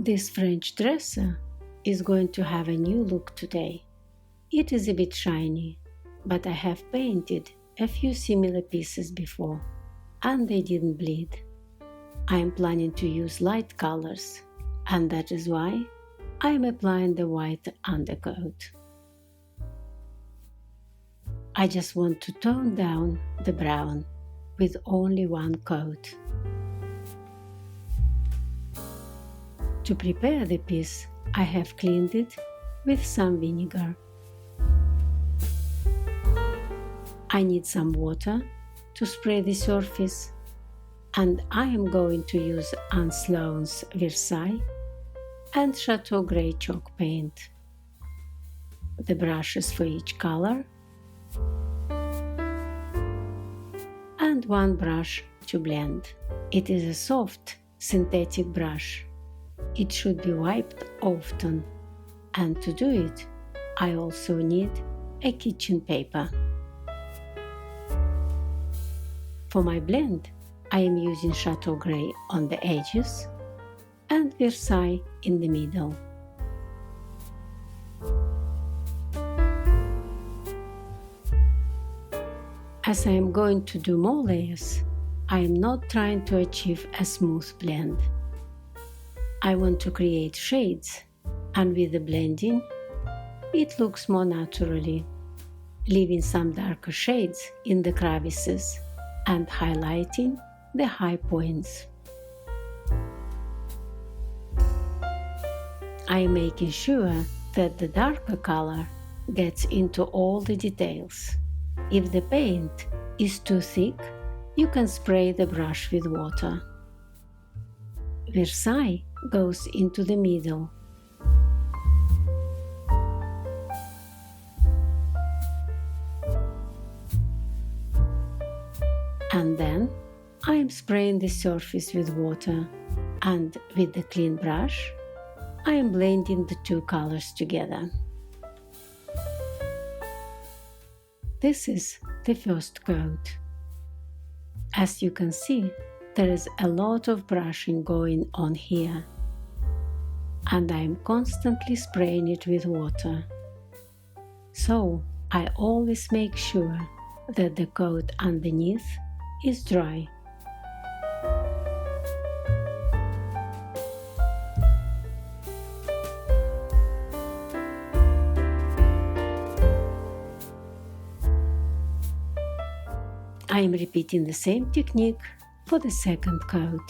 This French dresser is going to have a new look today. It is a bit shiny, but I have painted a few similar pieces before, and they didn't bleed. I am planning to use light colors, and that is why I am applying the white undercoat. I just want to tone down the brown with only one coat. To prepare the piece, I have cleaned it with some vinegar. I need some water to spray the surface, and I am going to use Annie Sloan's Versailles and Chateau Gray chalk paint. The brushes for each color, and one brush to blend. It is a soft synthetic brush. It should be wiped often, and to do it, I also need a kitchen paper. For my blend, I am using Chateau Gray on the edges and Versailles in the middle. As I am going to do more layers, I am not trying to achieve a smooth blend. I want to create shades, and with the blending, it looks more naturally, leaving some darker shades in the crevices and highlighting the high points. I am making sure that the darker color gets into all the details. If the paint is too thick, you can spray the brush with water. Versailles goes into the middle. And then I am spraying the surface with water, and with the clean brush, I am blending the two colors together. This is the first coat. As you can see, there is a lot of brushing going on here, and I am constantly spraying it with water. So I always make sure that the coat underneath is dry. I am repeating the same technique for the second coat.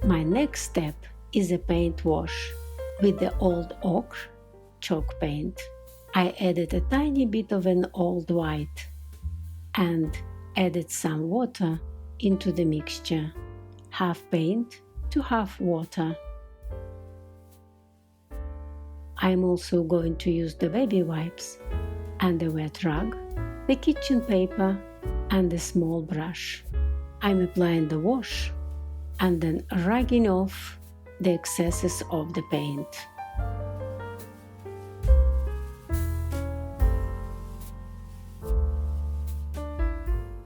My next step is a paint wash with the old ochre chalk paint. I added a tiny bit of an old white and added some water into the mixture, half paint to half water. I'm also going to use the baby wipes and the wet rag, the kitchen paper and the small brush. I'm applying the wash and then rubbing off the excesses of the paint.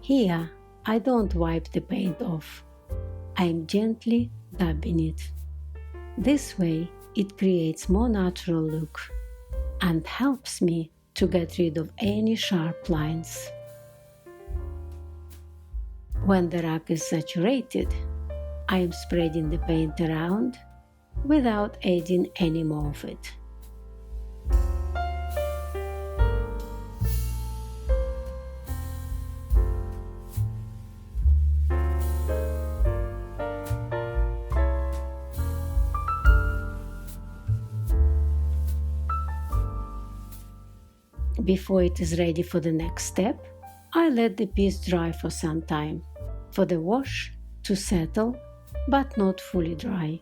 Here, I don't wipe the paint off. I'm gently dabbing it. This way, it creates more natural look and helps me to get rid of any sharp lines. When the rag is saturated, I am spreading the paint around without adding any more of it. Before it is ready for the next step, I let the piece dry for some time, for the wash to settle but not fully dry.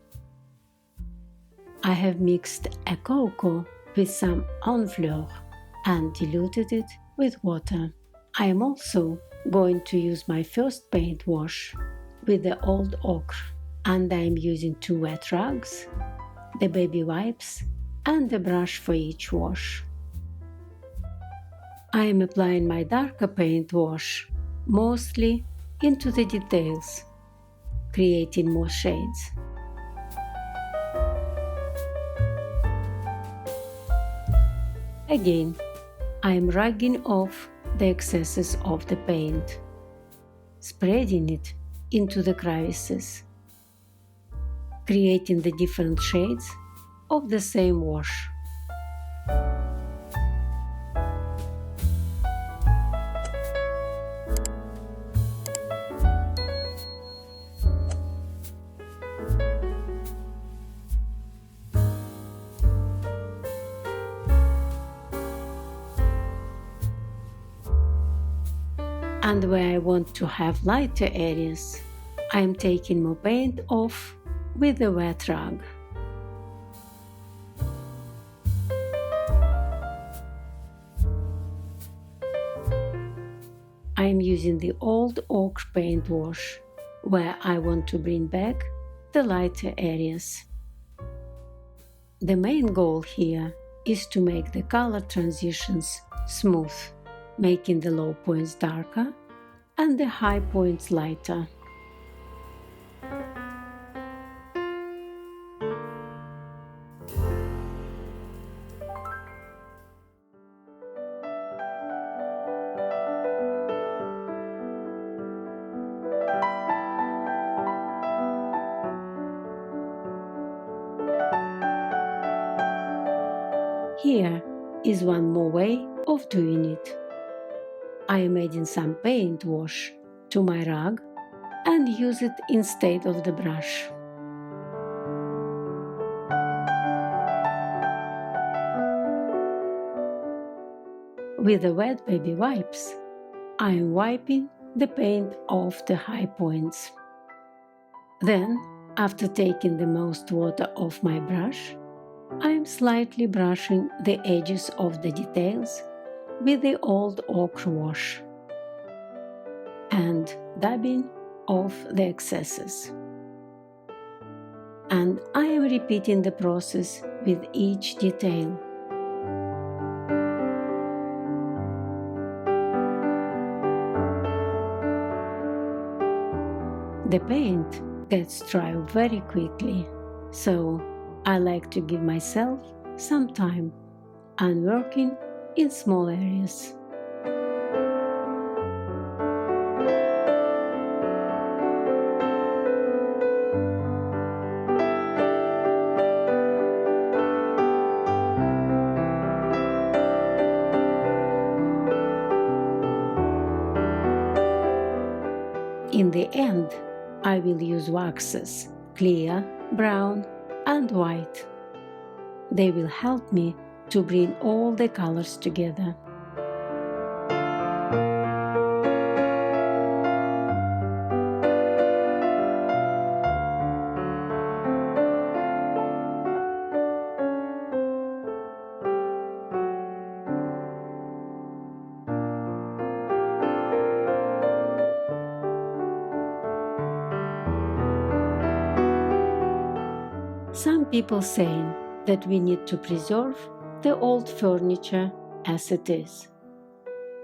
I have mixed a Coco with some Honfluer and diluted it with water. I am also going to use my first paint wash with the old ochre, and I am using 2 wet rags, the baby wipes and the brush for each wash. I am applying my darker paint wash mostly into the details, creating more shades. Again, I am rubbing off the excesses of the paint, spreading it into the crevices, creating the different shades of the same wash. And where I want to have lighter areas, I am taking more paint off with the wet rag. I am using the old ochre paint wash, where I want to bring back the lighter areas. The main goal here is to make the color transitions smooth, making the low points darker and the high points lighter. Here is one more way of doing it. I am adding some paint wash to my rag and use it instead of the brush. With the wet baby wipes, I am wiping the paint off the high points. Then, after taking the most water off my brush, I am slightly brushing the edges of the details with the old ochre wash and dabbing off the excesses. And I am repeating the process with each detail. The paint gets dry very quickly, so I like to give myself some time and working in small areas. In the end, I will use waxes, clear, brown, and white. They will help me to bring all the colors together. Some people saying that we need to preserve the old furniture as it is.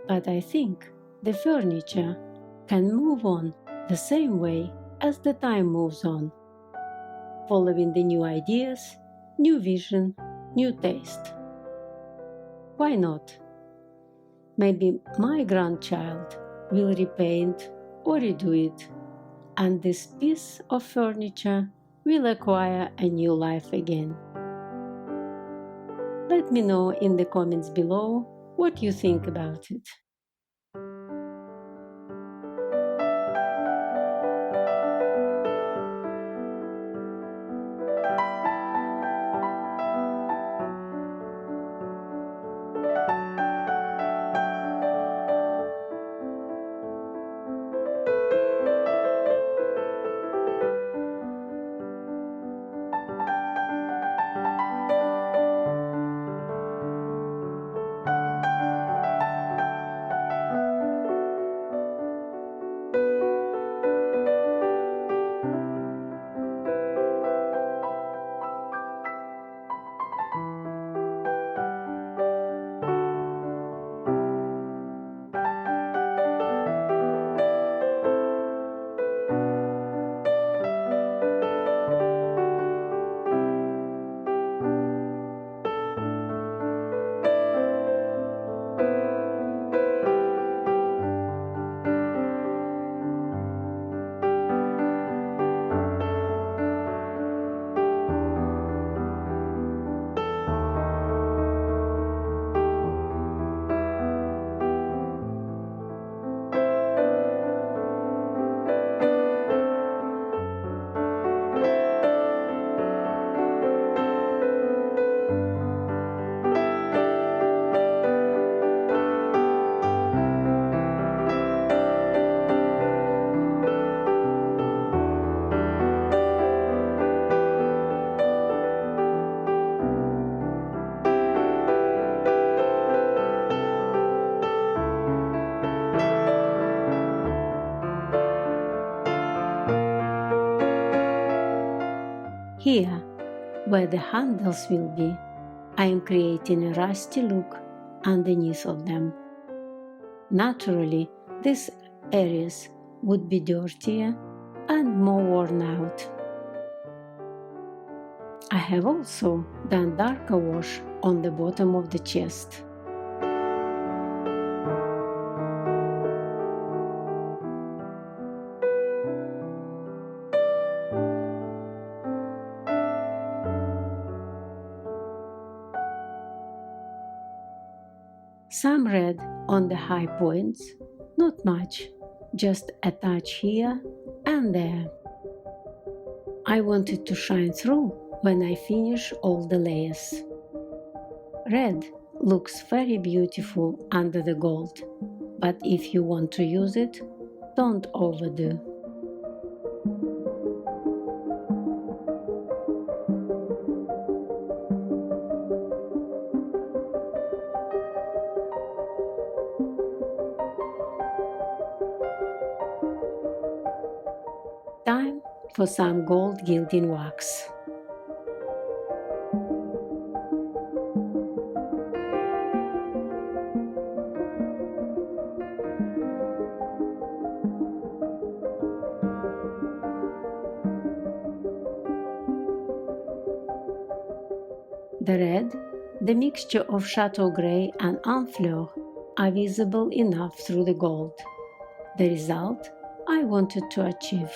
But I think the furniture can move on the same way as the time moves on, following the new ideas, new vision, new taste. Why not? Maybe my grandchild will repaint or redo it, and this piece of furniture will acquire a new life again. Let me know in the comments below what you think about it. Here, where the handles will be, I am creating a rusty look underneath of them. Naturally, these areas would be dirtier and more worn out. I have also done darker wash on the bottom of the chest. Some red on the high points, not much, just a touch here and there. I want it to shine through when I finish all the layers. Red looks very beautiful under the gold, but if you want to use it, don't overdo. Time for some gold gilding wax. The red, the mixture of Chateau Gray and Honfluer, are visible enough through the gold. The result I wanted to achieve.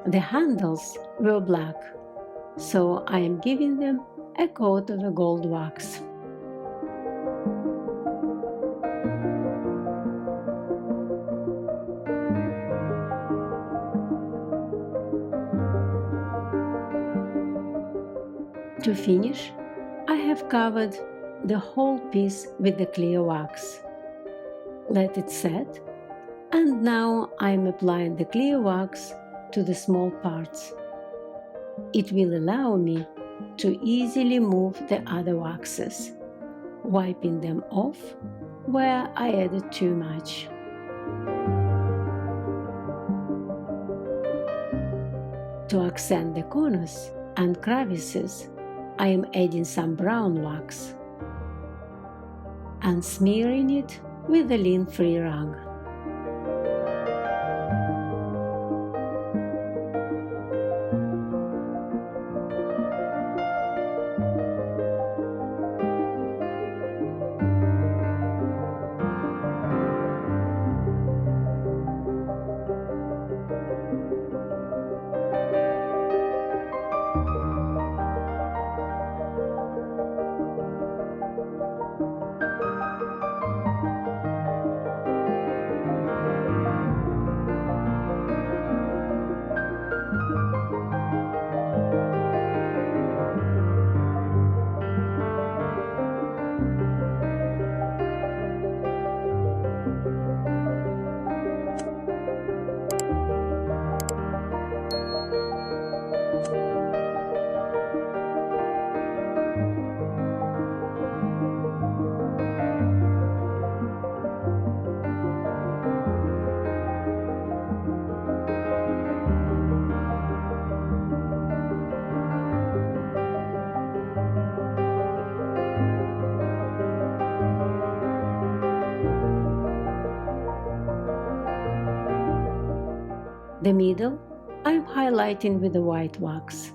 The handles were black, so I am giving them a coat of a gold wax. To finish, I have covered the whole piece with the clear wax. Let it set, And now I'm applying the clear wax to the small parts. It will allow me to easily move the other waxes, wiping them off where I added too much. To accent the corners and crevices, I am adding some brown wax and smearing it with a lint-free rag. The middle, I'm highlighting with the white wax.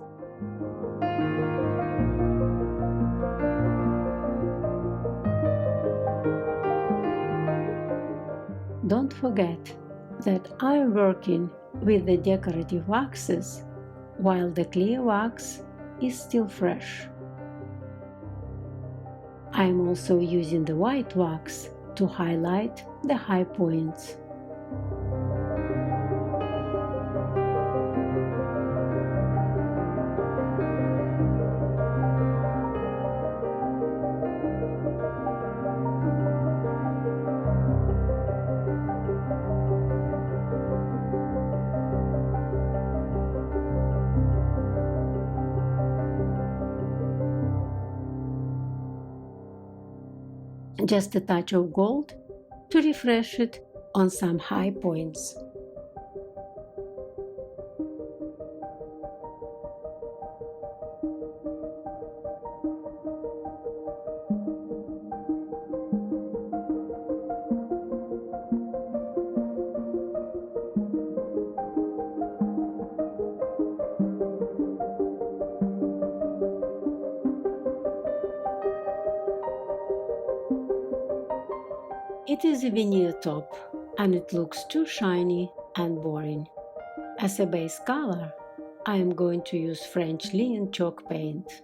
Don't forget that I'm working with the decorative waxes while the clear wax is still fresh. I'm also using the white wax to highlight the high points. Just a touch of gold to refresh it on some high points. It is a veneer top and it looks too shiny and boring. As a base color, I am going to use French linen chalk paint.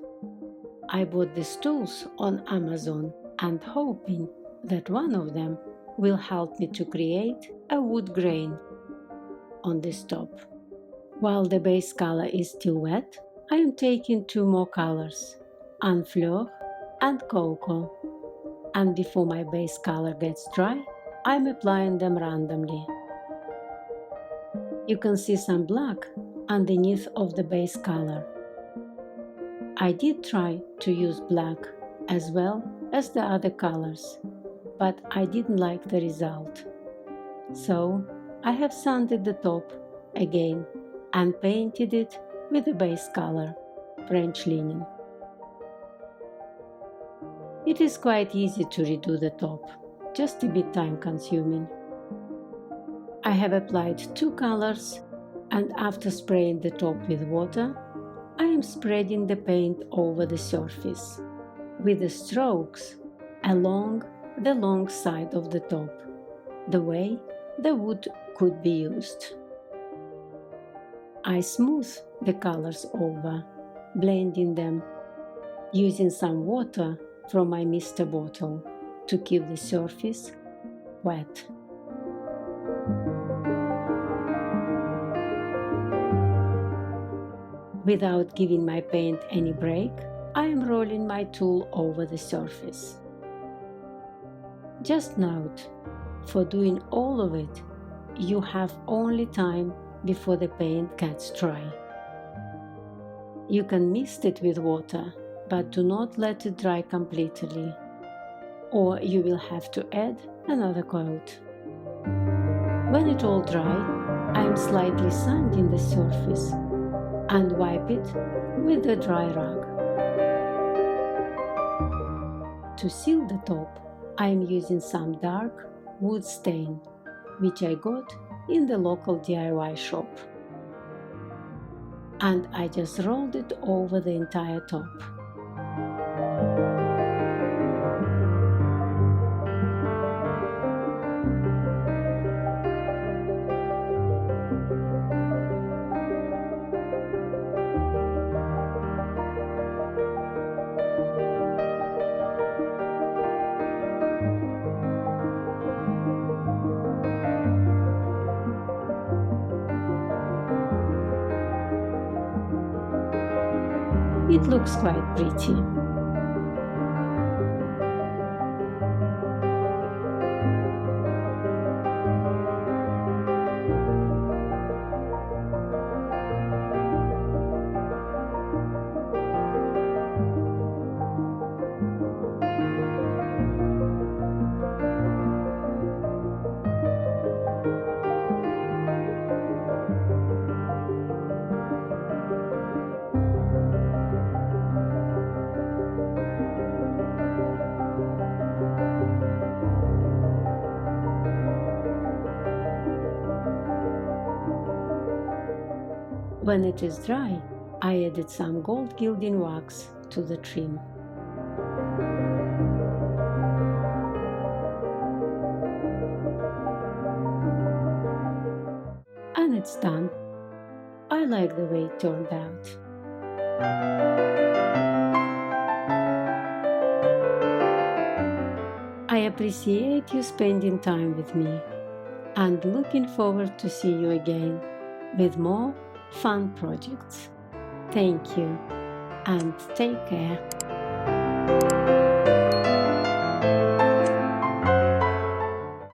I bought these tools on Amazon and hoping that one of them will help me to create a wood grain on this top. While the base color is still wet, I am taking two more colors, Honfluer and Coco. And before my base color gets dry, I'm applying them randomly. You can see some black underneath of the base color. I did try to use black as well as the other colors, but I didn't like the result. So I have sanded the top again and painted it with the base color, French linen. It is quite easy to redo the top, just a bit time consuming. I have applied two colors and after spraying the top with water, I am spreading the paint over the surface with the strokes along the long side of the top, the way the wood could be used. I smooth the colors over, blending them, using some water from my mister bottle to keep the surface wet. Without giving my paint any break, I am rolling my tool over the surface. Just note, for doing all of it, you have only time before the paint gets dry. You can mist it with water, but do not let it dry completely, or you will have to add another coat. When it all dry, I am slightly sanding the surface and wipe it with a dry rag. To seal the top, I am using some dark wood stain, which I got in the local DIY shop. And I just rolled it over the entire top. It looks quite pretty. When it is dry, I added some gold gilding wax to the trim. And it's done. I like the way it turned out. I appreciate you spending time with me and looking forward to see you again with more fun projects. Thank you and take care.